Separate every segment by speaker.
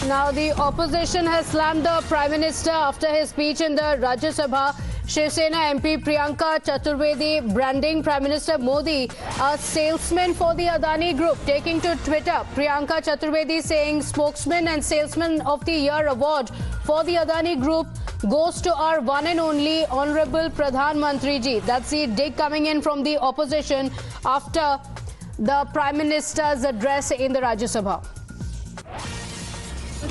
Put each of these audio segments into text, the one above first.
Speaker 1: Now, the opposition has slammed the Prime Minister after his speech in the Rajya Sabha. Shiv Sena MP Priyanka Chaturvedi branding Prime Minister Modi a salesman for the Adani Group. Taking to Twitter, Priyanka Chaturvedi saying spokesman and salesman of the year award for the Adani Group goes to our one and only Honorable Pradhan Mantri ji. That's the dig coming in from the opposition after the Prime Minister's address in the Rajya Sabha.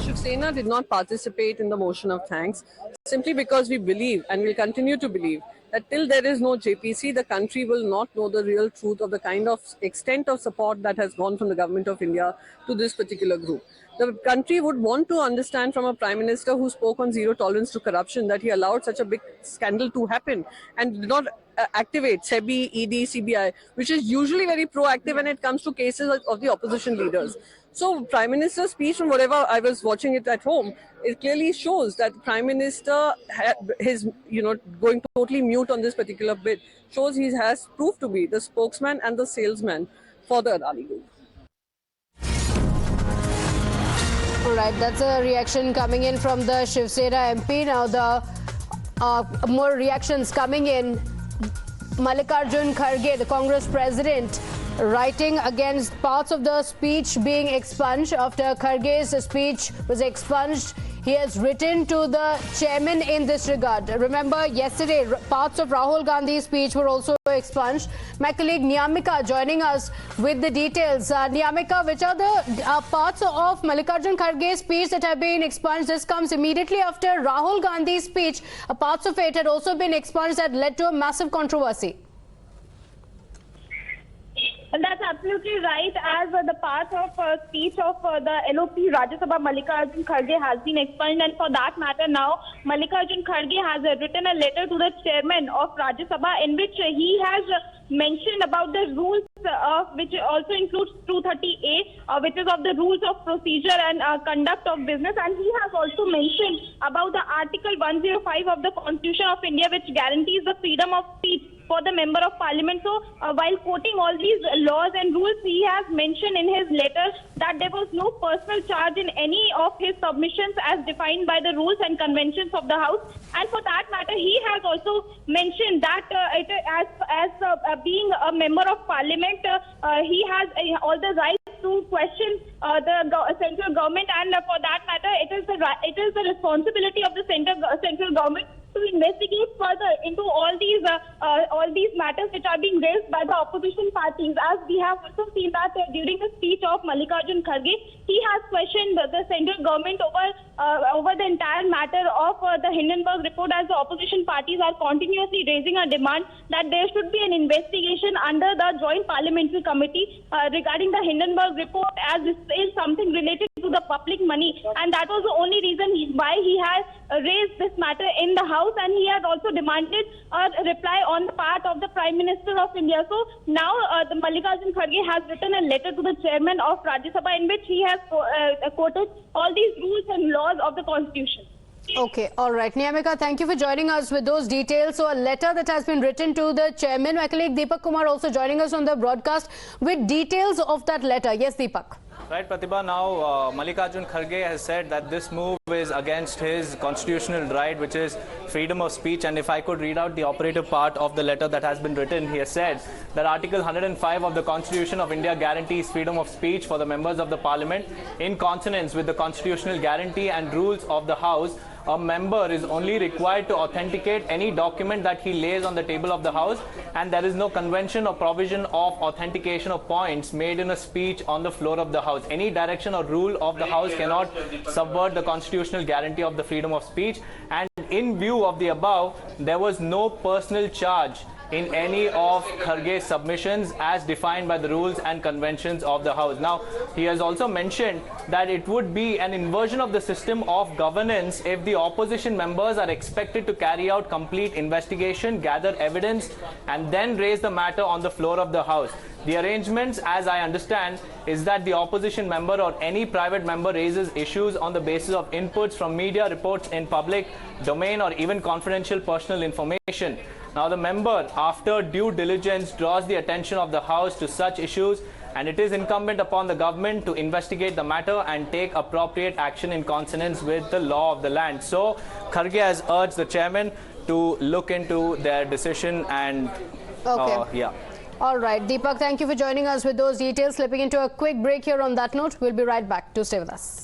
Speaker 2: Shiv Sena did not participate in the motion of thanks simply because we believe and will continue to believe that till there is no JPC, the country will not know the real truth of the kind of extent of support that has gone from the government of India to this particular group. The country would want to understand from a Prime Minister who spoke on zero tolerance to corruption that he allowed such a big scandal to happen and did not activate SEBI, ED, CBI, which is usually very proactive when it comes to cases of the opposition leaders. So Prime Minister's speech, from whatever I was watching it at home, it clearly shows that Prime Minister is, going totally mute on this particular bit, shows he has proved to be the spokesman and the salesman for the Adani Group.
Speaker 1: All right, that's a reaction coming in from the Shiv Sena MP. Now the more reactions coming in. Mallikarjun Kharge, the Congress president, writing against parts of the speech being expunged. After Kharge's speech was expunged, he has written to the chairman in this regard. Remember, yesterday, parts of Rahul Gandhi's speech were also expunged. My colleague Niyamika joining us with the details. Niyamika, which are the parts of Mallikarjun Kharge's speech that have been expunged? This comes immediately after Rahul Gandhi's speech. Parts of it had also been expunged that led to a massive controversy.
Speaker 3: That's absolutely right, as the part of speech of the LOP Rajya Sabha Mallikarjun Kharge has been expunged, and for that matter now Mallikarjun Kharge has written a letter to the chairman of Rajya Sabha in which he has mentioned about the rules which also includes 230A, which is of the rules of procedure and conduct of business, and he has also mentioned about the Article 105 of the Constitution of India, which guarantees the freedom of speech for the member of parliament. So while quoting all these laws and rules, he has mentioned in his letter that there was no personal charge in any of his submissions as defined by the rules and conventions of the House. And for that matter, he has also mentioned that being a member of parliament, he has all the rights to question the central government, and for that matter, it is the responsibility of the central government to investigate further into all these matters which are being raised by the opposition parties. As we have also seen that during the speech of Mallikarjun Kharge, he has questioned the central government over the entire matter of the Hindenburg report, as the opposition parties are continuously raising a demand that there should be an investigation under the Joint Parliamentary Committee regarding the Hindenburg report, as this is something related to the public money, and that was the only reason why he has raised this matter in the House. And he has also demanded a reply on the part of the Prime Minister of India. So now the Mallikarjun Kharge has written a letter to the chairman of Rajya Sabha in which he has quoted all these rules and laws of the Constitution.
Speaker 1: Okay, all right. Niyamika, thank you for joining us with those details. So a letter that has been written to the chairman. My colleague Deepak Kumar also joining us on the broadcast with details of that letter. Yes, Deepak.
Speaker 4: Right, Pratibha. Now, Mallikarjun Kharge has said that this move is against his constitutional right, which is freedom of speech. And if I could read out the operative part of the letter that has been written, he has said that Article 105 of the Constitution of India guarantees freedom of speech for the members of the Parliament. In consonance with the constitutional guarantee and rules of the House, a member is only required to authenticate any document that he lays on the table of the House, and there is no convention or provision of authentication of points made in a speech on the floor of the House. Any direction or rule of the House cannot subvert the constitutional guarantee of the freedom of speech, and in view of the above, there was no personal charge in any of Kharge's submissions as defined by the rules and conventions of the House. Now, he has also mentioned that it would be an inversion of the system of governance if the opposition members are expected to carry out complete investigation, gather evidence, and then raise the matter on the floor of the House. The arrangements, as I understand, is that the opposition member or any private member raises issues on the basis of inputs from media, reports in public domain, or even confidential personal information. Now, the member, after due diligence, draws the attention of the House to such issues and it is incumbent upon the government to investigate the matter and take appropriate action in consonance with the law of the land. So Kharge has urged the chairman to look into their decision and yeah.
Speaker 1: All right, Deepak, thank you for joining us with those details. Slipping into a quick break here on that note. We'll be right back. Do stay with us.